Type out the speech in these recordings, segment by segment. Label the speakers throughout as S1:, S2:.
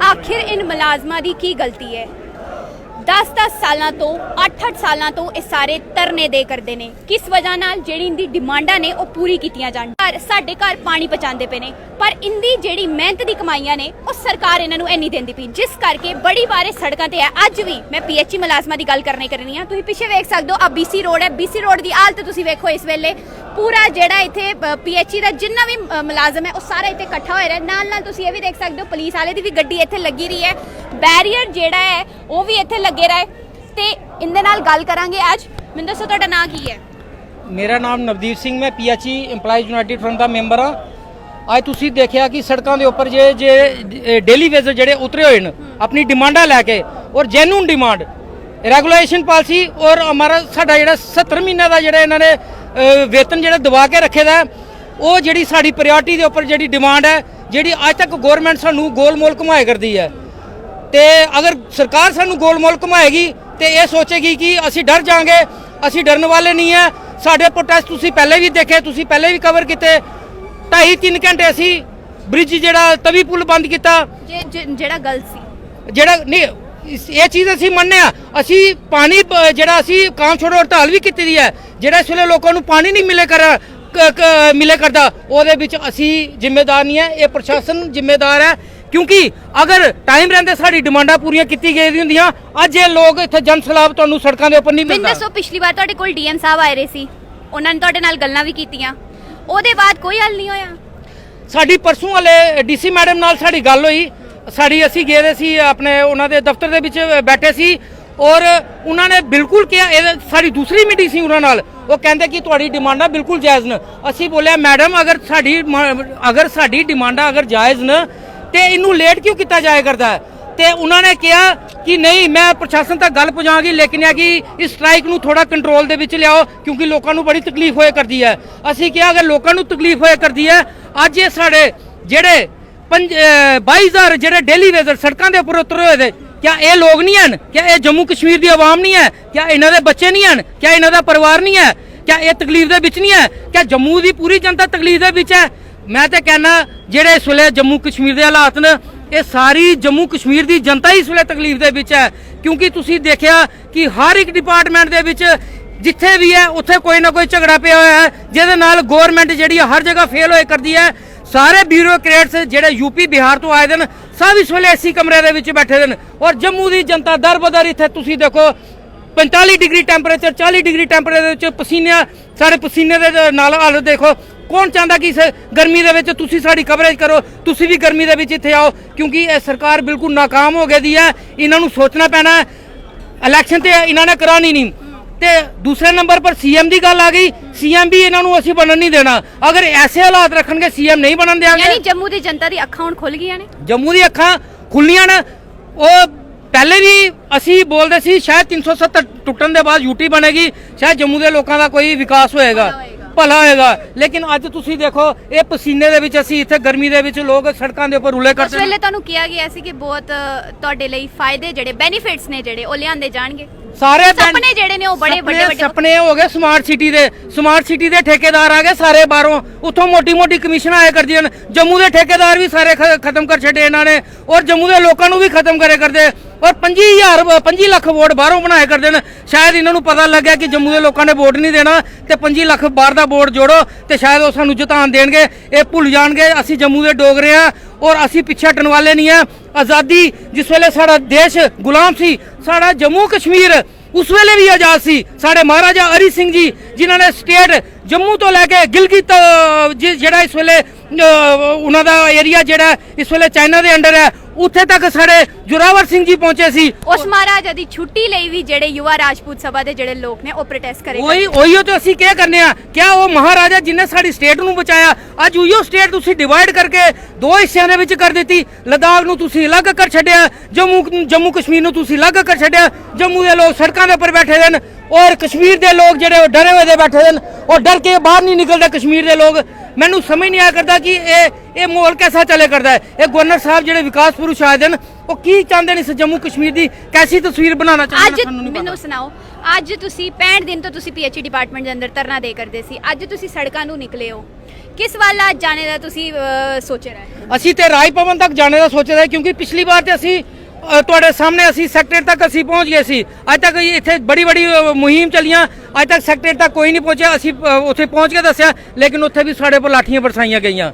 S1: आखिर इन मुलाजमां दी की गलती है? 10-10 सालां तो 8-8 सालां तो ये सारे धरने दे करदे ने। किस वजह नाल जेड़ी इनदी डिमांडां ने वो पूरी कीतियां जाण। साडे घर पानी पहुंचांदे पे ने, पर इनदी जेड़ी मेहनत दी कमाईयां ने वो सरकार इन्हां नूं नहीं देंदी पई, जिस करके बड़ी बारे सड़कां ते है। अज भी मैं PHE मुलाजमां दी गल करनी है। तुसीं पिछे वेख सकदे हो, आ BC रोड है। BC रोड दी हालत तुसीं वेखो इस वेले। पूरा जेड़ा इत्थे PHE दा जिन्ना भी मुलाजम है वो सारा इत्थे इकट्ठा होया है। नाल नाल तुसीं ये भी देख सकदे हो पुलिस वाले दी भी गड्डी इत्थे लगी रही है। बैरियर जेड़ा है वो भी इत्थे लगे रहा है। ते इंदे नाल गल करांगे अज। मैनूं दसो तुहाडा नाम की है?
S2: मेरा नाम नवदीप सिंह, मैं PHE इंपलाइज यूनाइटेड फ्रंट का मैंबर हाँ। अज तुसीं देखिया कि सड़कों के उपर जे डेली वेजर जेडे उतरे हुए हैं अपनी डिमांडा लैके, और जेन्यून डिमांड रेगुलेशन पॉलिसी, और हमारा साडा जेड़ा 70 महीने का जेड़ा इन्होंने वेतन जेड़ा दबा के रखे दा, वो जी साड़ी प्रायोरिटी के उपर जी डिमांड है, जी अज तक गौरमेंट सानू गोल मोल घुमाए करती है। तो अगर सरकार सानू गोल मोल घुमाएगी तो ये सोचेगी कि असी डर जाएंगे। असी डरन वाले नहीं है। साढ़े प्रोटेस्ट तुसी पहले भी देखे, तुसी पहले भी कवर किए। 2.5-3 घंटे असी ब्रिज जेड़ा तवी पुल बंद किया,
S1: जेड़ा गलत सी,
S2: जेड़ा नहीं ये चीज़ असी मनने असी पानी जेड़ा असी काम छोड़ो हड़ताल भी की है। जेड़ा इस वेले लोगों को पानी नहीं मिले करता, ਉਹਦੇ ਵਿੱਚ ਅਸੀਂ ਜ਼ਿੰਮੇਦਾਰ नहीं है, ये प्रशासन जिम्मेदार है। क्योंकि अगर टाइम रहते साड़ी डिमांडां पूरियां की गई होंदियां, अज ये लोग इत्थे जन सैलाब तुहानूं सड़कों के उपर नहीं मिलदा।
S1: दसो पिछली बार तुहाडे कोल DM साहब आए रहे सी, उन्हां ने तुहाडे नाल गल्लां भी कीतियां, ਉਹਦੇ बाद कोई हल नहीं होया।
S2: साडी परसों वाले DC मैडम नाल साड़ी गल होई। साड़ी असी गए सी अपने उन्हां दे दफ्तर दे विच बैठे सी, और उन्होंने बिल्कुल कहा, साड़ी दूसरी मीटिंग सी उन्हां नाल, वो कहते कि तुहाडी डिमांडां बिल्कुल जायज़ न। असी बोलिया मैडम अगर साड़ी डिमांडां अगर जायज़ न तो इनू लेट क्यों किया जाया करता है? तो उन्होंने कहा कि नहीं मैं प्रशासन तक गल पहुँचागी, लेकिन है कि इस स्ट्राइक नू थोड़ा कंट्रोल दे विच लियाओ, क्योंकि लोगों को बड़ी तकलीफ होया करती है। असी कहा अगर लोगों को तकलीफ होया करती है, अज ये साढ़े जेड़े 22,000 जेड़े डेली वेजर सड़कों के उपर उतरे हुए थे, क्या ये लोग नहीं हैं? क्या ये जम्मू कश्मीर की आवाम नहीं है? क्या इन्हों के बच्चे नहीं हैं? क्या इन्हों का परिवार नहीं है? क्या ये तकलीफ के विच नहीं है? क्या जम्मू की पूरी जनता तकलीफ के विच है? मैं तो कहना जेड़े इस वेले जम्मू कश्मीर के हालात ने, ये सारी जम्मू कश्मीर की जनता ही इस वेले तकलीफ के विच है। क्योंकि तुसीं देखिया कि हर एक डिपार्टमेंट के विच जिथे भी है उत्थे कोई ना कोई झगड़ा पिया हुआ है, जिहदे नाल गौरमेंट जिहड़ी हर जगह फेल होए करती है। सारे ब्यूरोक्रेट्स जेडे यूपी बिहार तो आए हैं सब इस वेले AC कमरे के विच बैठे हैं, और जम्मू की जनता दर बदर इत्थे तुसीं देखो 45 डिग्री टैंपरेचर 40 डिग्री टैंपरेचर पसीने, सारे पसीने के नाल हालत देखो। कौन चाहता कि इस गर्मी के विच तुसीं साडी कवरेज करो, तुसीं भी गर्मी के विच इत्थे आओ, क्योंकि यह सरकार बिल्कुल नाकाम हो गई है। इन्हां नूं सोचना पैना है, इलैक्शन तो इन्होंने करानी नहीं। ते दूसरे नंबर पर CM की गल आ गई, CM भी इन्हों असी बनन नहीं देना। अगर ऐसे हालात रखणगे CM नहीं बनन देंगे।
S1: यानी जम्मू की जनता की अखां हुण खुल गईयां ने,
S2: जम्मू की अखां खुलियां ने। वो पहले भी असी बोलते सी शायद 370 टुटन के बाद UT बनेगी, शायद जम्मू के लोगों का कोई विकास होएगा, भला होएगा। लेकिन अज तुसीं देखो ये पसीने दे विच असी इत्थे गर्मी दे विच लोग सड़कों के उपर रुले करते हैं।
S1: उस वेले तुहानूं किहा गया सी कि बहुत तुहाडे लई फायदे जेडे बेनिफिट्स ने जेडे ओ लिआंदे जाणगे।
S2: सारे
S1: सपने जेडे ने बड़े बड़े
S2: सपने हो गए। स्मार्ट सिटी दे ठेकेदार आ गए सारे बाहरों, उतों मोटी मोटी कमीशन आया कर दी। जम्मू के ठेकेदार भी सारे खत्म कर छड़े इन्होंने, और जम्मू के लोगों को भी खत्म करे करते, और 25 लाख वोट बाहरों बनाए करते हैं। शायद इन्होंने पता लग गया कि जम्मू के लोगों ने वोट नहीं देना, तो 25 लाख बाहर का वोट जोड़ो तो शायद वो सानू जितान देंगे। ये भुल जाएंगे असी जम्मू के डोगरे हैं, और असी पिछे हटन वाले नहीं है। आज़ादी जिस वेले साड़ा देश गुलाम सी, साड़ा जम्मू कश्मीर उस वेले भी आजाद सी। साढ़े महाराजा हरी सिंह जी जिन्होंने स्टेट जम्मू तो लैके गिलगित जेड़ा इस वेले उन्हां दा एरिया जेड़ा इस वेले चाइना के अंडर है, उत्थे तक साढ़े जोरावर सिंह जी पहुंचे सी।
S1: उस महाराजा दी छुट्टी लई भी जेड़े युवा राजपूत सभा दे जेड़े लोग ने ओ प्रोटेस्ट करे।
S2: ओही तो असी क्या करने आ? क्या वो महाराजा जिन्हें साड़ी स्टेट नूं बचाया, अज उहियो स्टेट तुसी डिवाइड करके 2 हिस्सियां दे विच कर दित्ती। लद्दाख नूं तुसी अलग कर छड्डिया, जम्मू कश्मीर नूं तुसी अलग कर छड्डिया। जम्मू के लोग सड़कों के उपर बैठे हैं, और कश्मीर के लोग जेडे डरे हुए बैठे हैं, और डर के बाहर नहीं निकलते कश्मीर के लोग। मैनू समझ नहीं आया करता कि ये माहौल कैसा चले करता है। ये गवर्नर साहब जेडे विकास पुरुष आए हैं, वो की चाहते हैं इस जम्मू कश्मीर की कैसी तस्वीर बनाना चाहते हैं?
S1: मैनू सुनाओ, ਅੱਜ ਤੁਸੀਂ 65 ਦਿਨ ਤੋਂ ਤੁਸੀਂ ਪੀਐਚਈ ਡਿਪਾਰਟਮੈਂਟ ਦੇ ਅੰਦਰ ਧਰਨਾ ਦੇ ਕਰਦੇ ਸੀ, ਅੱਜ ਤੁਸੀਂ ਸੜਕਾਂ ਨੂੰ ਨਿਕਲੇ ਹੋ, ਕਿਸ ਵੱਲ ਅੱਜ ਜਾਣੇ ਦਾ ਤੁਸੀਂ ਸੋਚ ਰਹੇ ਹੋ?
S2: ਅਸੀਂ ਤੇ ਰਾਜ ਭਵਨ ਤੱਕ ਜਾਣੇ ਦਾ ਸੋਚ ਰਹੇ ਕਿਉਂਕਿ ਪਿਛਲੀ ਵਾਰ ਤੇ ਅਸੀਂ ਤੁਹਾਡੇ ਸਾਹਮਣੇ ਅਸੀਂ ਸੈਕਟਰ ਤੱਕ ਅਸੀਂ ਪਹੁੰਚ ਗਏ ਸੀ। ਅੱਜ ਤੱਕ ਇੱਥੇ ਬੜੀ ਮੁਹਿੰਮ ਚੱਲੀਆਂ, ਅੱਜ ਤੱਕ ਸੈਕਟਰ ਤੱਕ ਕੋਈ ਨਹੀਂ ਪਹੁੰਚਿਆ। ਅਸੀਂ ਉੱਥੇ ਪਹੁੰਚ ਕੇ ਦੱਸਿਆ ਲੇਕਿਨ ਉੱਥੇ ਵੀ ਸਾਡੇ ਪਰ ਲਾਠੀਆਂ ਬਰਸਾਈਆਂ ਗਈਆਂ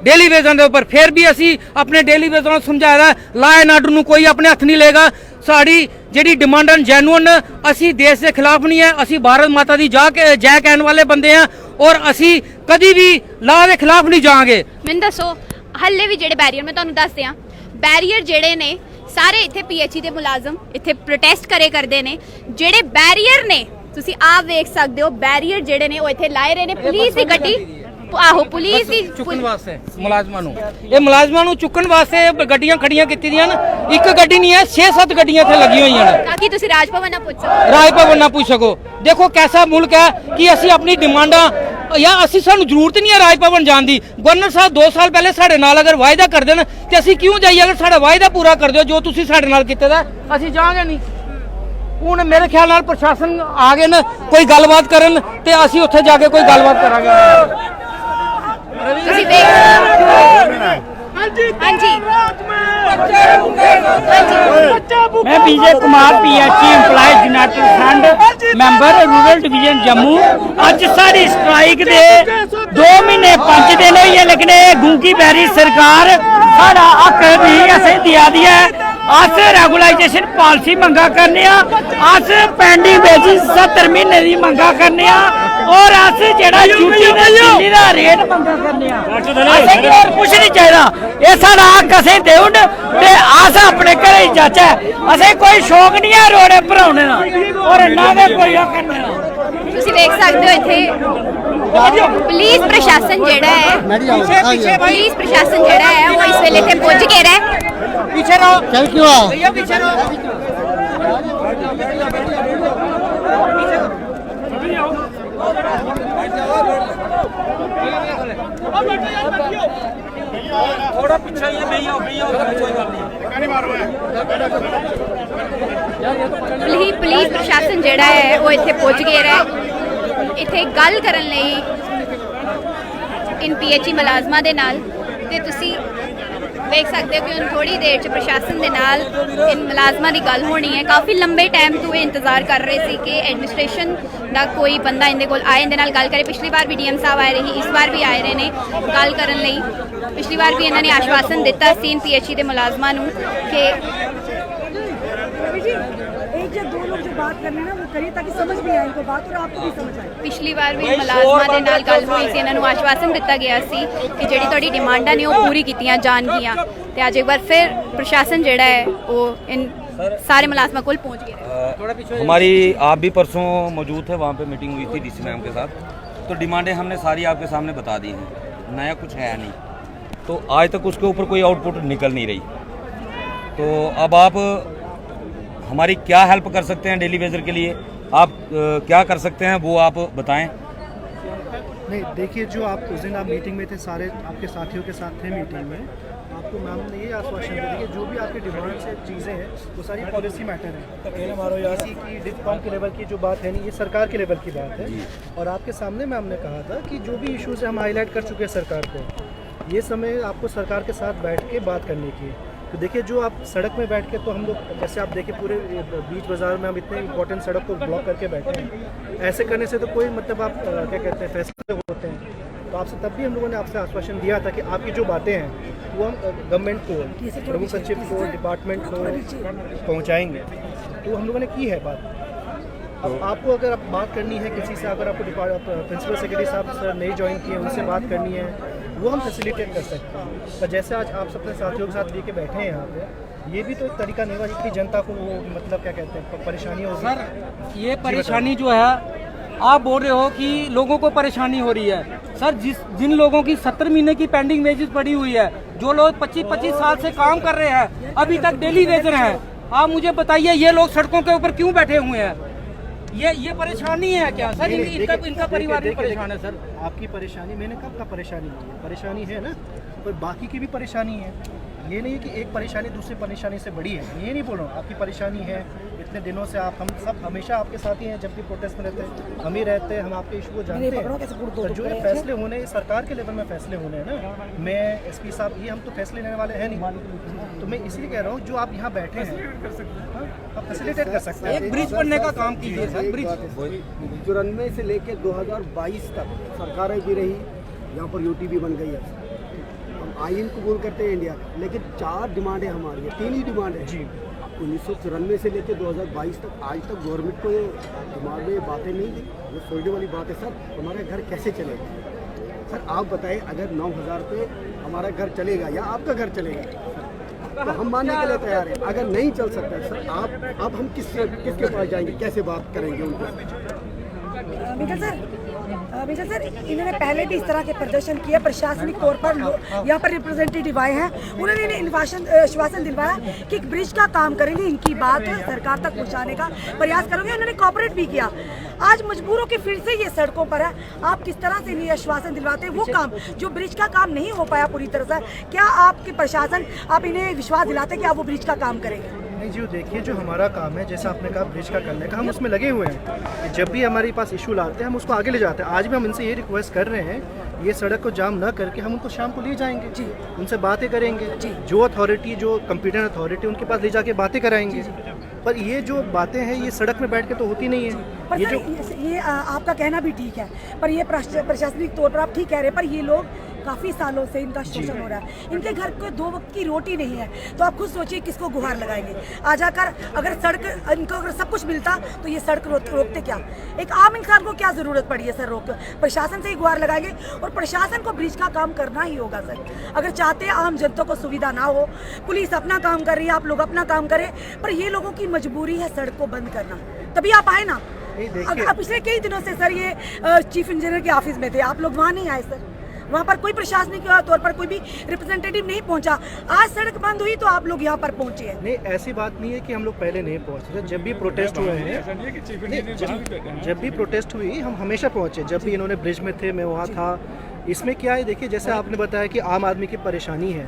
S2: ਡੇਲੀ ਵੇਜਨ ਦੇ ਉੱਪਰ। ਫਿਰ ਵੀ ਅਸੀਂ ਆਪਣੇ ਡੇਲੀ ਵੇਜਨ ਨੂੰ ਸਮਝਾਇਆ ਲਾ ਐਂਡ ਆਰਡਰ ਨੂੰ ਕੋਈ ਆਪਣੇ ਹੱਥ ਨਹੀਂ ਲਏਗਾ। ਸਾਡੀ ਜਿਹੜੀ ਡਿਮਾਂਡ ਹਨ ਜੈਨੂਅਨ, ਅਸੀਂ ਦੇਸ਼ ਦੇ ਖਿਲਾਫ ਨਹੀਂ ਹੈ, ਅਸੀਂ ਭਾਰਤ ਮਾਤਾ ਦੀ ਜੈ ਕਹਿਣ ਵਾਲੇ ਬੰਦੇ ਆ ਔਰ ਅਸੀਂ ਕਦੀ ਵੀ ਲਾ ਦੇ ਖਿਲਾਫ ਨਹੀਂ ਜਾਵਾਂਗੇ।
S1: ਮੈਨੂੰ ਦੱਸੋ ਹੱਲੇ ਵੀ ਜਿਹੜੇ ਬੈਰੀਅਰ, ਮੈਂ ਤੁਹਾਨੂੰ ਦੱਸ ਦਿਆਂ, ਬੈਰੀਅਰ ਜਿਹੜੇ ਨੇ ਸਾਰੇ ਇੱਥੇ ਪੀਐਚਈ ਦੇ ਮੁਲਾਜ਼ਮ ਇੱਥੇ ਪ੍ਰੋਟੈਸਟ ਕਰਦੇ ਨੇ। ਜਿਹੜੇ ਬੈਰੀਅਰ ਨੇ ਤੁਸੀਂ ਆਪ ਵੇਖ ਸਕਦੇ ਹੋ, ਬੈਰੀਅਰ ਜਿਹੜੇ ਨੇ ਉਹ ਇੱਥੇ ਲਾਏ ਰਹੇ ਨੇ। ਪੁਲਿਸ ਦੀ ਗੱਡੀ, ਆਹੋ ਪੁਲਿਸ ਦੀ
S2: ਚੁੱਕਣ ਵਾਸਤੇ ਮੁਲਾਜ਼ਮਾਂ ਨੂੰ, ਇਹ ਮੁਲਾਜ਼ਮਾਂ ਨੂੰ ਚੁੱਕਣ ਵਾਸਤੇ ਗੱਡੀਆਂ ਖੜੀਆਂ ਕੀਤੀਆਂ ਨੇ। ਇੱਕ ਗੱਡੀ ਨਹੀਂ ਹੈ, 6-7 ਗੱਡੀਆਂ ਇੱਥੇ ਲੱਗੀਆਂ ਹੋਈਆਂ ਨੇ
S1: ਤਾਂ ਕਿ ਤੁਸੀਂ ਰਾਜ ਭਵਨ ਨਾ ਪੁੱਛ ਸਕੋ।
S2: ਰਾਜ ਭਵਨ ਨਾ ਪੁੱਛ ਸਕੋ। ਦੇਖੋ ਕੈਸਾ ਮੁਲਕ ਹੈ ਕਿ ਅਸੀਂ ਆਪਣੀ ਡਿਮਾਂਡਾਂ ਜਾਂ ਅਸੀਂ ਸਾਨੂੰ ਜ਼ਰੂਰਤ ਨਹੀਂ ਹੈ ਰਾਜ ਭਵਨ ਜਾਣ ਦੀ। ਗਵਰਨਰ ਸਾਹਿਬ 2 ਸਾਲ ਪਹਿਲੇ ਸਾਡੇ ਨਾਲ ਅਗਰ ਵਾਅਦਾ ਕਰ ਦੇਣ ਤੇ ਅਸੀਂ ਕਿਉਂ ਜਾਈਏ? ਅਗਰ ਸਾਡਾ ਵਾਅਦਾ ਪੂਰਾ ਕਰ ਦਿਓ ਜੋ ਤੁਸੀਂ ਸਾਡੇ ਨਾਲ ਕੀਤਾ ਦਾ, ਅਸੀਂ ਜਾਵਾਂਗੇ ਨਹੀਂ। ਹੁਣ ਮੇਰੇ ਖਿਆਲ ਨਾਲ ਪ੍ਰਸ਼ਾਸਨ ਆ ਗਏ ਨੇ ਕੋਈ ਗੱਲਬਾਤ ਕਰਨ ਤੇ ਅਸੀਂ ਉੱਥੇ ਜਾ ਕੇ ਕੋਈ ਗੱਲਬਾਤ ਕਰਾਂਗੇ।
S1: ਤੁਸੀਂ ਦੇਖ ਹਾਂਜੀ
S3: मैं Vijay Kumar PHE employees united front member rural division Jammu. अज साड़ी स्ट्राइक दे 2 महीने 5 दिन हुई है, लेकिन गूंगी बैरी सरकार साड़ा हक नहीं असें दिया दी है। अस रेगुलाइजेशन पॉलिसी मंगा करने, अस पेंडिंग वेजिस 70 महीने की मंगा करने और अस जेड़ा छुट्टी चीनी दा रेट मंगा करने। असें और कुछ नहीं चाहिए, ये साड़ा हक असें देउन ते अस अपने घरे जाचै। असें कोई शौक नहीं है रोड़े भराने दा और ना दे कोई हक करने दा।
S1: ਤੁਸੀਂ ਦੇਖ ਸਕਦੇ ਹੋ ਇੱਥੇ ਪੁਲਿਸ ਪ੍ਰਸ਼ਾਸਨ ਜਿਹੜਾ ਹੈ, ਪੁਲਿਸ ਪ੍ਰਸ਼ਾਸਨ ਜਿਹੜਾ ਹੈ ਉਹ ਇਸ ਵੇਲੇ ਇੱਥੇ ਪਹੁੰਚ ਗਿਆ ਹੈ।
S2: पीछे रहो,
S4: चल क्यों आ?
S2: भैया पीछे रहो। थोड़ा पीछे ही नहीं हो, कोई बात नहीं।
S1: ਪੁਲਿਸ ਪ੍ਰਸ਼ਾਸਨ ਜਿਹੜਾ ਹੈ ਉਹ ਇੱਥੇ ਪਹੁੰਚ ਗਿਆ ਹੈ ਇੱਥੇ ਗੱਲ ਕਰਨ ਲਈ ਇਨ ਪੀਐਚਈ ਮੁਲਾਜ਼ਮਾਂ ਦੇ ਨਾਲ। ਤੇ ਤੁਸੀਂ ਵੇਖ ਸਕਦੇ ਹੋ ਕਿ ਹੁਣ ਥੋੜੀ ਦੇਰ ਚ ਪ੍ਰਸ਼ਾਸਨ ਦੇ ਨਾਲ ਇਨ ਮੁਲਾਜ਼ਮਾਂ ਦੀ ਗੱਲ ਹੋਣੀ ਹੈ। ਕਾਫੀ ਲੰਬੇ ਟਾਈਮ ਤੋਂ ਇਹ ਇੰਤਜ਼ਾਰ ਕਰ ਰਹੇ ਸੀ ਕਿ ਐਡਮਿਨਿਸਟ੍ਰੇਸ਼ਨ ਦਾ ਕੋਈ ਬੰਦਾ ਇਹਦੇ ਕੋਲ ਆਏ, ਇਹਦੇ ਨਾਲ ਗੱਲ ਕਰੇ। ਪਿਛਲੀ ਵਾਰ ਵੀ ਡੀਐਮ ਸਾਹਿਬ ਆਏ ਰਹੇ, ਇਸ ਵਾਰ ਵੀ ਆਏ ਰਹੇ ਨੇ ਗੱਲ ਕਰਨ ਲਈ। ਪਿਛਲੀ ਵਾਰ ਵੀ ਇਹਨਾਂ ਨੇ ਆਸ਼ਵਾਸਨ ਦਿੱਤਾ ਸੀ ਇਨ ਪੀਐਚਈ ਦੇ ਮੁਲਾਜ਼ਮਾਂ ਨੂੰ ਕਿ
S5: एक या दो लोग जो बात करने ना वो करिए ताकि समझ भी आए इनको बात और आपको भी समझ आए।
S1: ਪਿਛਲੀ ਵਾਰ ਵੀ ਮੁਲਾਜ਼ਮਾਂ ਦੇ ਨਾਲ ਗੱਲ ਹੋਈ ਸੀ, ਇਹਨਾਂ ਨੂੰ ਆਸ਼ਵਾਸਨ ਦਿੱਤਾ ਗਿਆ ਸੀ ਕਿ ਜਿਹੜੀ ਤੁਹਾਡੀ ਡਿਮਾਂਡਾਂ ਨੇ ਉਹ ਪੂਰੀ ਕੀਤੀਆਂ ਜਾਣਗੀਆਂ। ਤੇ ਅੱਜ ਇੱਕ ਵਾਰ ਫਿਰ ਪ੍ਰਸ਼ਾਸਨ ਜਿਹੜਾ ਹੈ ਉਹ ਇਨ सारे मुलाजमा को पहुंच गए।
S6: हमारी आप भी परसों मौजूद थे, वहाँ पे मीटिंग हुई थी डीसी मैम के साथ। तो डिमांडें हमने सारी आपके सामने बता दी हैं, नया कुछ है नहीं। तो आज तक उसके ऊपर कोई आउटपुट निकल नहीं रही। तो अब आप हमारी क्या हेल्प कर सकते हैं डेली वेजर के लिए, आप क्या कर सकते हैं वो आप बताएं।
S4: नहीं देखिए, जो आप उस दिन आप मीटिंग में थे, सारे आपके साथियों के साथ थे मीटिंग में, आपको मैम ने ये आश्वासन दिया कि जो भी आपके डिमांड से चीज़ें हैं वो सारी पॉलिसी मैटर है। इसी की डिस्कॉम के लेवल की जो बात है नहीं, ये सरकार के लेवल की बात है। और आपके सामने मैम ने कहा था कि जो भी इश्यूज है हम हाईलाइट कर चुके हैं सरकार को, ये समय आपको सरकार के साथ बैठ के बात करने की है। तो देखिए, जो आप सड़क में बैठ के, तो हम लोग जैसे आप देखिए पूरे बीच बाज़ार में हम इतने इंपॉर्टेंट सड़क को ब्लॉक करके बैठे हैं, ऐसे करने से तो कोई मतलब आप क्या कहते हैं फैसले होते हैं। तो आपसे तब भी हम लोगों ने आपसे आश्वासन दिया था कि आपकी जो बातें हैं वो हम गवर्नमेंट को, प्रमुख सचिव को, डिपार्टमेंट को पहुंचाएंगे। तो हम लोगों ने की है बात। अब आपको अगर आप बात करनी है किसी से, अगर आपको प्रिंसिपल सेक्रेटरी साहब सर नहीं ज्वाइन किए, उनसे बात करनी है, वो हम फैसिलिटेट कर सकते हैं। पर जैसे आज आप अपने साथियों के साथ लेके बैठे हैं यहाँ पे, ये भी तो एक तरीका नहीं होगा कि जनता को वो मतलब क्या कहते हैं परेशानी होगी।
S2: सर ये परेशानी जो है आप बोल रहे हो कि लोगों को परेशानी हो रही है। सर जिन लोगों की 70 महीने की पेंडिंग वेजेस पड़ी हुई है, जो लोग 25-25 साल से काम कर रहे हैं, अभी तक डेली वेजर हैं, आप मुझे बताइए ये लोग सड़कों के ऊपर क्यों बैठे हुए हैं? ये परेशानी है क्या सर? इनका परिवार भी परेशान है सर।
S4: आपकी परेशानी, मैंने कब का परेशानी नहीं है, परेशानी है ना, पर बाकी की भी परेशानी है। ये नहीं कि एक परेशानी दूसरी परेशानी से बड़ी है, ये नहीं बोल रहा हूँ। आपकी परेशानी है, इतने दिनों से हम सब हमेशा आपके साथ ही हैं, जब भी प्रोटेस्ट में रहते हैं हम ही रहते हैं, हम आपके इशू को जानते हैं। तो जो ये फैसले होने सरकार के लेवल में फैसले होने हैं ना, मैं एसपी साहब ये हम तो फैसले लेने वाले हैं नहीं, तो मैं इसलिए कह रहा हूँ जो आप यहाँ बैठे हैं आप फैसिलिटेट कर सकते हैं।
S2: एक ब्रिज बनने का काम कीजिए सर। ब्रिज
S7: 94 से लेकर 2022 तक सरकारें भी रही, यहाँ पर यूटी भी बन गई है। हम आइन कबूल करते हैं इंडिया का, लेकिन 4 डिमांडें हमारी है, 3 ही डिमांड है जी। 1994 से लेकर 2022 तक आज तक गवर्नमेंट को ये दिमाग में ये बातें नहीं दी, ये सोचने वाली बात है। सर हमारा घर कैसे चलेगा? सर आप बताएं, अगर 9,000 रुपये हमारा घर चलेगा या आपका घर चलेगा तो हम मानने के लिए तैयार हैं। अगर नहीं चल सकता है सर, आप अब हम किसके पास जाएंगे, कैसे बात करेंगे उनको?
S5: मिस्टर सर, इन्होंने पहले भी इस तरह के प्रदर्शन किए, प्रशासनिक तौर पर यहाँ पर रिप्रेजेंटेटिव आए हैं, उन्होंने इन्हें आश्वासन दिलवाया कि एक ब्रिज का काम करेंगे, इनकी बात सरकार तक पहुँचाने का प्रयास करेंगे। उन्होंने कोऑपरेट भी किया। आज मजबूरों के फिर से ये सड़कों पर है। आप किस तरह से इन्हें आश्वासन दिलवाते हैं वो काम जो ब्रिज का काम नहीं हो पाया पूरी तरह से, क्या आपके प्रशासन आप इन्हें विश्वास दिलाते हैं कि आप वो ब्रिज का काम करेंगे?
S4: नहीं जी, देखिए जो हमारा काम है, जैसा आपने कहा ब्रिज का करने का, हम उसमें लगे हुए हैं। कि जब भी हमारे पास इशू लाते हैं हम उसको आगे ले जाते हैं। आज भी हम इनसे ये रिक्वेस्ट कर रहे हैं, ये सड़क को जाम ना करके हम उनको शाम को ले जाएंगे जी, उनसे बातें करेंगे जी, जो अथॉरिटी जो कंप्यूटर अथॉरिटी उनके पास ले जाके बातें कराएंगे। पर ये जो बातें हैं ये सड़क में बैठ के तो होती नहीं है।
S5: पर ये आपका कहना भी ठीक है, पर ये प्रशासनिक तौर पर आप ठीक कह रहे हैं, पर ये लोग काफ़ी सालों से इनका शोषण हो रहा है। इनके घर को 2 वक्त की रोटी नहीं है, तो आप खुद सोचिए किसको गुहार लगाएंगे। आ जाकर अगर सड़क इनको अगर सब कुछ मिलता तो ये सड़क रोकते क्या? एक आम इंसान को क्या ज़रूरत पड़ी है सर रोक? प्रशासन से ही गुहार लगाएंगे और प्रशासन को ब्रिज का काम करना ही होगा सर। अगर चाहते हैं आम जनता को सुविधा ना हो, पुलिस अपना काम कर रही है, आप लोग अपना काम करें, पर ये लोगों की मजबूरी है सड़क को बंद करना। तभी आप आए ना। पिछले कई दिनों से सर ये चीफ इंजीनियर के ऑफिस में थे, आप लोग वहाँ नहीं आए सर। वहाँ पर कोई प्रशासनिक तौर पर कोई भी रिप्रेजेंटेटिव नहीं पहुँचा। आज सड़क बंद हुई तो आप लोग यहाँ पर पहुँचे हैं।
S4: नहीं, ऐसी बात नहीं है कि हम लोग पहले नहीं पहुँचे। जब भी प्रोटेस्ट हुए हैं, जब भी प्रोटेस्ट हुई हम हमेशा पहुँचे। जब भी इन्होंने ब्रिज में थे मैं वहाँ था। इसमें क्या है, देखिए जैसे आपने बताया कि आम आदमी की परेशानी है,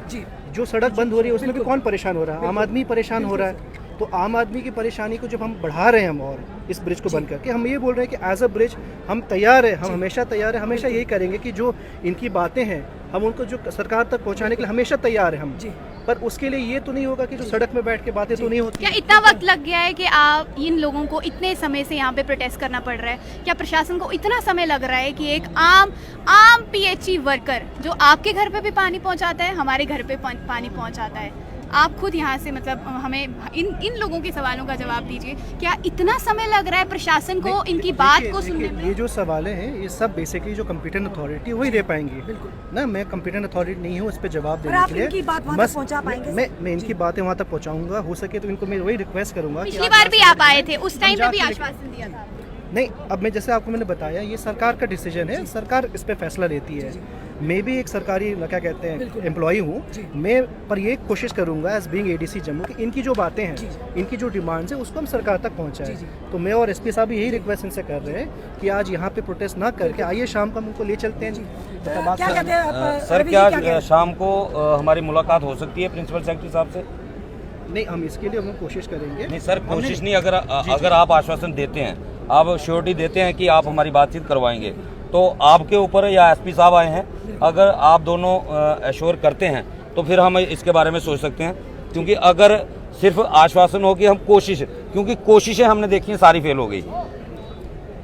S4: जो सड़क बंद हो रही है उसमें भी कौन परेशान हो रहा है? आम आदमी परेशान हो रहा है। तो आम आदमी की परेशानी को जब हम बढ़ा रहे हैं हम और इस ब्रिज को बंद करके हम ये बोल रहे हैं कि एज अ ब्रिज हम तैयार हैं, हम हमेशा तैयार हैं, हमेशा यही करेंगे कि जो इनकी बातें हैं हम उनको जो सरकार तक पहुंचाने के लिए हमेशा तैयार हैं हम। पर उसके लिए ये तो नहीं होगा कि जो सड़क में बैठ के बातें तो नहीं होती।
S1: क्या इतना वक्त लग गया है कि आप इन लोगों को इतने समय से यहाँ पे प्रोटेस्ट करना पड़ रहा है? क्या प्रशासन को इतना समय लग रहा है कि एक आम पीएचई वर्कर जो आपके घर पे भी पानी पहुँचाता है, हमारे घर पे पानी पहुँचाता है, आप खुद यहाँ से मतलब हमें इन लोगों के सवालों का जवाब दीजिए। क्या इतना समय लग रहा है प्रशासन को इनकी बात को सुनने में?
S4: ये जो सवाल हैं ये सब बेसिकली जो कंप्यूटर अथॉरिटी वही दे पाएंगी ना। मैं कंप्यूटर अथॉरिटी नहीं हूँ उस पर जवाब देने के लिए। बस मैं इनकी बातें वहाँ तक पहुँचाऊंगा। हो सके तो इनको मैं वही रिक्वेस्ट करूँगा।
S1: पिछली बार भी आप आए थे, उस टाइम पे भी आश्वासन दिया था।
S4: नहीं, अब मैं जैसे आपको मैंने बताया ये सरकार का डिसीजन है, सरकार इस पे फैसला लेती है। मैं भी एक सरकारी क्या कहते हैं एम्प्लॉई हूँ मैं, पर ये कोशिश करूँगा एज बीइंग एडीसी जम्मू कि इनकी जो बातें हैं, इनकी जो डिमांड्स हैं उसको हम सरकार तक पहुँचाएं। तो मैं और एसपी साहब यही रिक्वेस्ट इनसे कर रहे हैं कि आज यहाँ पे प्रोटेस्ट ना करके आइए शाम को हम उनको ले चलते हैं।
S6: सर क्या शाम को हमारी मुलाकात हो सकती है प्रिंसिपल सेक्रेटरी साहब से?
S4: नहीं, हम इसके लिए हम कोशिश करेंगे।
S6: नहीं सर, कोशिश नहीं, अगर आप आश्वासन देते हैं, आप श्योरिटी देते हैं कि आप हमारी बातचीत करवाएंगे, तो आपके ऊपर या एसपी साहब आए हैं, अगर आप दोनों एश्योर करते हैं तो फिर हम इसके बारे में सोच सकते हैं। क्योंकि अगर सिर्फ आश्वासन हो कि हम कोशिश, क्योंकि कोशिशें हमने देखी हैं सारी फेल हो गई,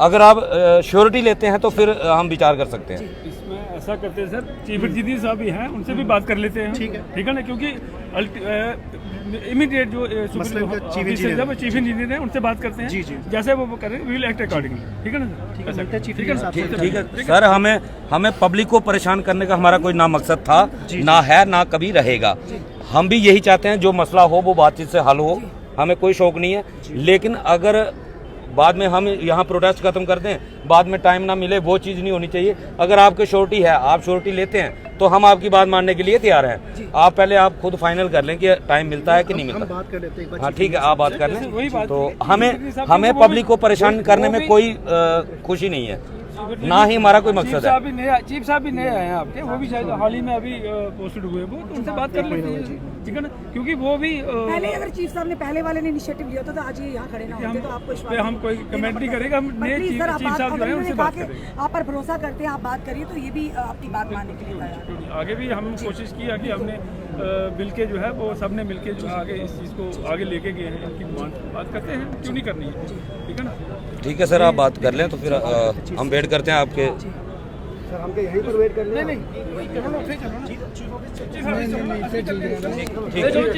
S6: अगर आप श्योरिटी लेते हैं तो फिर हम विचार कर सकते हैं।
S8: इसमें ऐसा करते हैं सर, चीफ इंजीनियर साहब भी हैं, उनसे भी बात कर लेते हैं। ठीक है ना, क्योंकि इमीडिएट जो चीफ इंजीनियर है उनसे बात करते हैं। जैसे वो करें वी विल एक्ट अकॉर्डिंगली। ठीक है ना सर? ठीक है
S6: सर, हमें पब्लिक को परेशान करने का हमारा कोई ना मकसद था, ना है, ना कभी रहेगा। हम भी यही चाहते हैं जो मसला हो वो बातचीत से हल हो, हमें कोई शौक नहीं है। लेकिन अगर बाद में हम यहाँ प्रोटेस्ट खत्म कर दें, बाद में टाइम ना मिले, वो चीज़ नहीं होनी चाहिए। अगर आपके श्योरिटी है, आप श्योरिटी लेते हैं, तो हम आपकी बात मानने के लिए तैयार हैं। आप पहले आप खुद फाइनल कर लें कि टाइम मिलता है कि नहीं मिलता।
S4: बात कर लेते हैं।
S6: हाँ ठीक है, आप बात कर लें। तो हमें पब्लिक को परेशान करने में कोई खुशी नहीं है, ना ही हमारा कोई मकसद है।
S8: चीफ साहब भी नए आए हैं आपके, वो भी शायद हाल ही में अभी पोस्टेड हुए, वो उनसे बात कर लेते हैं। ठीक है ना, क्योंकि वो भी
S5: पहले अगर चीफ साहब ने पहले वाले ने इनिशिएटिव लिया होता तो आज ये यहाँ खड़े ना होते, तो आपको विश्वास
S8: हम कोई कमेंट नहीं करेगा, हम नए
S5: प्लीज सर,
S8: चीफ साहब जो है उनसे बात करेंगे।
S5: आप पर भरोसा करते हैं, आप बात करिए, तो ये भी आपकी बात मानने के लिए तैयार है।
S8: आगे भी हम कोशिश किया कि हमने मिलके जो है वो सब ने मिलके जो है आगे इस चीज़ को आगे लेके गए हैं, इनकी डिमांड बात करते हैं, क्यों नहीं करनी है, ठीक है ना।
S6: ठीक है सर, आप बात कर लें तो फिर हम वेट करते हैं आपके।
S7: सर हमको यहीं पर वेट कर लें।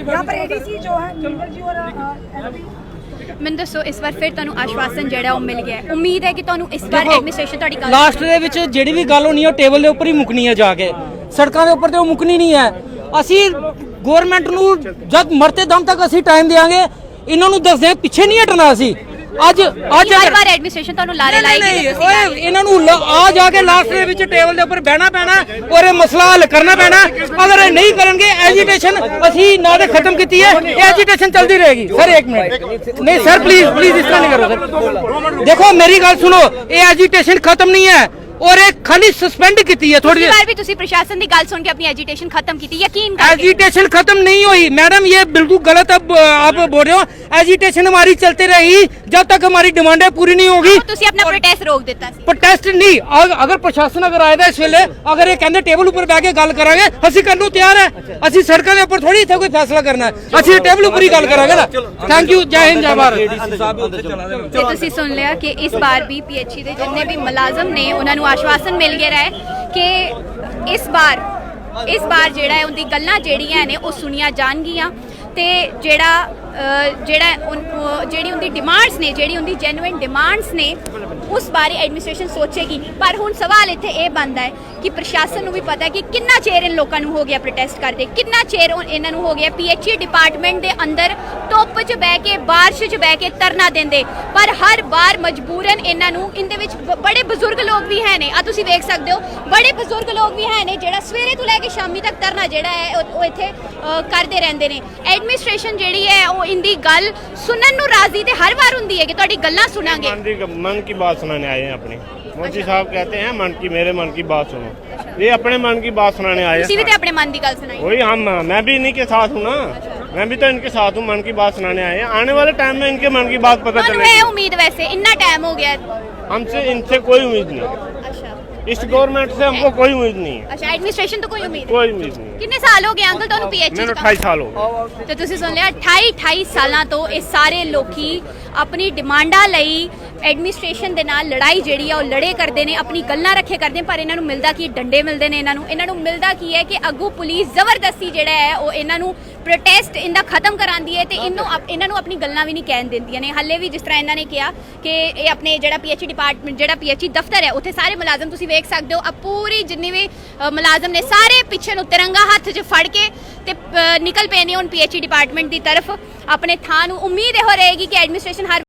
S5: यहाँ पर एडीसी जो है नीरज जी और LP
S1: ਮੈਨੂੰ ਦੱਸੋ ਇਸ ਵਾਰ ਫਿਰ ਤੁਹਾਨੂੰ ਆਸ਼ਵਾਸਨ ਜਿਹੜਾ ਉਹ ਮਿਲ ਗਿਆ ਹੈ? ਉਮੀਦ ਹੈ ਕਿ ਤੁਹਾਨੂੰ ਇਸ ਵਾਰ ਐਡਮਿਨਿਸਟ੍ਰੇਸ਼ਨ ਤੁਹਾਡੀ ਗੱਲ
S2: ਲਾਸਟ ਦੇ ਵਿੱਚ ਜਿਹੜੀ ਵੀ ਗੱਲ ਹੋਣੀ ਹੈ ਉਹ ਟੇਬਲ ਦੇ ਉੱਪਰ ਹੀ ਮੁੱਕਣੀ ਹੈ, ਜਾ ਕੇ ਸੜਕਾਂ ਦੇ ਉੱਪਰ ਤੇ ਉਹ ਮੁੱਕਣੀ ਨਹੀਂ ਹੈ। ਅਸੀਂ ਗਵਰਨਮੈਂਟ ਨੂੰ ਜਦ ਮਰਤੇ ਦਮ ਤੱਕ ਅਸੀਂ ਟਾਈਮ ਦੇਵਾਂਗੇ, ਇਹਨਾਂ ਨੂੰ ਦੱਸਦੇ ਹਾਂ ਪਿੱਛੇ ਨਹੀਂ ਹਟਣਾ ਅਸੀਂ। ਅੱਜ
S1: ਹਰ ਵਾਰ ਐਡਮਿਨਿਸਟ੍ਰੇਸ਼ਨ ਤੁਹਾਨੂੰ ਲਾਰੇ ਲਾਏਗੀ
S2: ਓਏ ਇਹਨਾਂ ਨੂੰ ਆ ਜਾ ਕੇ ਲਾਸਟ ਦੇ ਵਿੱਚ ਟੇਬਲ ਦੇ ਉੱਪਰ ਬਹਿਣਾ ਪੈਣਾ ਔਰ ਇਹ ਮਸਲਾ ਹੱਲ ਕਰਨਾ ਪੈਣਾ। ਅਗਰ ਇਹ ਨਹੀਂ ਕਰਨਗੇ ਐਜੀਟੇਸ਼ਨ ਅਸੀਂ ਨਾ ਤੇ ਖਤਮ ਕੀਤੀ ਹੈ, ਇਹ ਐਜੀਟੇਸ਼ਨ ਚੱਲਦੀ ਰਹੇਗੀ। ਸਰ 1 ਮਿੰਟ, ਨਹੀਂ ਸਰ ਪਲੀਜ਼ ਪਲੀਜ਼ ਇਸ ਤਰ੍ਹਾਂ ਨਹੀਂ ਕਰੋ ਸਰ। ਦੇਖੋ ਮੇਰੀ ਗੱਲ ਸੁਣੋ, ਇਹ ਐਜੀਟੇਸ਼ਨ ਖਤਮ ਨਹੀਂ ਹੈ और एक खाली सस्पेंड की है थोड़ी
S1: बार भी तुसी प्रशासन की गल सुन के अपनी एजिटेशन खत्म की थी, यकीन करके।
S2: एजिटेशन खत्म नहीं हुई मैडम, ये बिल्कुल गलत आप बोल रहे हो। एजिटेशन हमारी चलती रही जब तक हमारी डिमांडें पूरी नहीं होगी।
S1: तुसी अपना प्रोटेस्ट रोक देता सी।
S2: प्रोटेस्ट नहीं, अगर प्रशासन अगर आएगा इस वेले अगर ये कहते टेबल ऊपर बैठ के गल करांगे ਅਸੀਂ ਕਰਨ ਨੂੰ ਤਿਆਰ ਹੈ। ਅਸੀਂ ਸੜਕਾਂ ਦੇ ਉੱਪਰ ਥੋੜੀ ਇੱਥੇ ਕੋਈ ਫੈਸਲਾ ਕਰਨਾ ਹੈ, ਅਸੀਂ ਟੇਬਲ ਉੱਪਰ ਹੀ ਗੱਲ ਕਰਾਂਗੇ ਨਾ। ਥੈਂਕ ਯੂ, ਜੈ ਹਿੰਦ, ਜੈ ਭਾਰਤ।
S1: ਤੇ ਤੁਸੀਂ ਸੁਣ ਲਿਆ ਕਿ ਇਸ ਬਾਰ ਵੀ ਪੀਐਚਈ ਦੇ ਜਿੰਨੇ ਵੀ ਮੁਲਾਜ਼ਮ ਨੇ ਉਹਨਾਂ ਨੂੰ ਆਸ਼ਵਾਸਨ ਮਿਲ ਗਿਆ ਹੈ ਕਿ ਇਸ ਬਾਰ ਜਿਹੜਾ ਹੈ ਉਹਦੀ ਗੱਲਾਂ ਜਿਹੜੀਆਂ ਨੇ ਉਹ ਸੁਣੀਆਂ ਜਾਣਗੀਆਂ ਤੇ ਜਿਹੜੀ ਉਹਦੀ ਡਿਮਾਂਡਸ ਨੇ, ਜਿਹੜੀ ਉਹਦੀ ਜੈਨੂਇਨ ਡਿਮਾਂਡਸ ਨੇ, ਉਸ ਬਾਰੇ ਐਡਮਿਨਿਸਟ੍ਰੇਸ਼ਨ ਸੋਚੇਗੀ। ਪਰ ਹੁਣ ਸਵਾਲ ਇੱਥੇ ਇਹ ਬਣਦਾ ਹੈ ਕਿ ਪ੍ਰਸ਼ਾਸਨ ਨੂੰ ਵੀ ਪਤਾ ਕਿ ਕਿੰਨਾ ਚਿਰ ਇਹਨਾਂ ਲੋਕਾਂ ਨੂੰ ਹੋ ਗਿਆ ਪ੍ਰੋਟੈਸਟ ਕਰਦੇ, ਕਿੰਨਾ ਚਿਰ ਇਹਨਾਂ ਨੂੰ ਹੋ ਗਿਆ ਪੀਐਚਈ ਡਿਪਾਰਟਮੈਂਟ ਦੇ ਅੰਦਰ ਧੁੱਪ 'ਚ ਬਹਿ ਕੇ, ਬਾਰਿਸ਼ 'ਚ ਬਹਿ ਕੇ ਧਰਨਾ ਦਿੰਦੇ, ਪਰ ਹਰ ਵਾਰ ਮਜਬੂਰਨ ਇਹਨਾਂ ਨੂੰ ਇਹਦੇ ਵਿੱਚ ਬੜੇ ਬਜ਼ੁਰਗ ਲੋਕ ਵੀ ਹੈ ਨੇ, ਆ ਤੁਸੀਂ ਵੇਖ ਸਕਦੇ ਹੋ, ਬੜੇ ਬਜ਼ੁਰਗ ਲੋਕ ਵੀ ਹੈ ਨੇ ਜਿਹੜਾ ਸਵੇਰੇ ਤੋਂ ਲੈ ਕੇ ਸ਼ਾਮੀ ਤੱਕ ਧਰਨਾ ਜਿਹੜਾ ਹੈ ਉਹ ਇੱਥੇ ਕਰਦੇ ਰਹਿੰਦੇ ਨੇ। ਐਡਮਿਨਿਸਟ੍ਰੇਸ਼ਨ ਜਿਹੜੀ ਹੈ ਉਹ ਇੰਦੀ ਗੱਲ ਸੁਣਨ ਨੂੰ ਰਾਜ਼ੀ ਤੇ ਹਰ ਵਾਰ ਹੁੰਦੀ ਹੈ ਕਿ ਤੁਹਾਡੀ ਗੱਲਾਂ ਸੁਣਾਂਗੇ।
S9: मन की बात सुनाने आए हैं अपने मोदी साहब कहते हैं मेरे मन की बात सुनो, ये अपने मन की बात सुनाने आए
S1: ਤੁਸੀਂ ਵੀ
S9: हैं।
S1: ਤੇ ਆਪਣੇ ਮਨ ਦੀ ਗੱਲ ਸੁਣਾਈ।
S9: वही मैं भी इन्हीं के साथ हूँ ना, मैं भी तो इनके साथ हूँ, मन की बात सुनाने आए हैं। आने वाले टाइम में इनके मन की बात पता
S1: ਤੁਹਾਨੂੰ ਇਹ
S9: चलेगी।
S1: ਉਮੀਦ वैसे ਇੰਨਾ टाइम हो गया?
S9: हमसे इनसे कोई उम्मीद नहीं,
S1: अच्छा
S9: इस गवर्नमेंट से हमको कोई उम्मीद नहीं है,
S1: अच्छा, ਐਡਮਿਨਿਸਟ੍ਰੇਸ਼ਨ ਤੋਂ ਕੋਈ ਉਮੀਦ
S9: कोई उम्मीद नहीं।
S1: ਕਿੰਨੇ ਸਾਲ ਹੋ ਗਏ ਅੰਕਲ ਤੁਹਾਨੂੰ ਪੀਐਚਈ
S9: मैंने 28 साल हो गए।
S1: ਤੇ ਤੁਸੀਂ ਸੁਣ ਲਿਆ 28 ਸਾਲਾਂ ਤੋਂ ਇਹ ਸਾਰੇ ਲੋਕੀ ਆਪਣੀ ਡਿਮਾਂਡਾਂ ਲਈ ਐਡਮਿਨਿਸਟ੍ਰੇਸ਼ਨ ਦੇ ਨਾਲ ਲੜਾਈ ਜਿਹੜੀ ਆ ਉਹ ਲੜੇ ਕਰਦੇ ਨੇ, ਆਪਣੀ ਗੱਲਾਂ ਰੱਖੇ ਕਰਦੇ ਨੇ, ਪਰ ਇਹਨਾਂ ਨੂੰ ਮਿਲਦਾ ਕੀ? ਡੰਡੇ ਮਿਲਦੇ ਨੇ ਇਹਨਾਂ ਨੂੰ ਮਿਲਦਾ ਕੀ ਹੈ ਕਿ ਅੱਗੂ ਪੁਲਿਸ ਜ਼ਬਰਦਸਤੀ ਜਿਹੜਾ ਹੈ ਉਹ ਇਹਨਾਂ ਨੂੰ ਪ੍ਰੋਟੈਸਟ ਇਹਦਾ ਖਤਮ ਕਰਾਉਂਦੀ ਹੈ ਤੇ ਇਹਨਾਂ ਨੂੰ ਆਪਣੀ ਗੱਲਾਂ ਵੀ ਨਹੀਂ ਕਹਿਣ ਦਿੰਦੀਆਂ ਨੇ। ਹਾਲੇ ਵੀ ਜਿਸ ਤਰ੍ਹਾਂ ਇਹਨਾਂ ਨੇ ਕਿਹਾ ਕਿ ਇਹ ਆਪਣੇ ਜਿਹੜਾ ਪੀਐਚਈ ਡਿਪਾਰਟਮੈਂਟ, ਜਿਹੜਾ ਪੀਐਚਈ ਦਫ਼ਤਰ ਹੈ, ਉੱਥੇ ਸਾਰੇ ਮੁਲਾਜ਼ਮ ਤੁਸੀਂ ਵੇਖ ਸਕਦੇ ਹੋ, ਪੂਰੀ ਜਿੰਨੀ ਵੀ ਮੁਲਾਜ਼ਮ ਨੇ ਸਾਰੇ ਪਿੱਛੇ ਨੂੰ ਤਿਰੰਗਾ ਹੱਥ 'ਚ ਫੜ ਕੇ ਤੇ ਨਿਕਲ ਪਏ ਨੇ ਹੁਣ ਪੀਐਚਈ ਡਿਪਾਰਟਮੈਂਟ ਦੀ ਤਰਫ ਆਪਣੇ ਥਾਂ ਨੂੰ। ਉਮੀਦ ਇਹੋ ਰਹੇਗੀ ਕਿ ਐਡਮਿਨਿਸਟ੍ਰੇਸ਼ਨ ਹਰ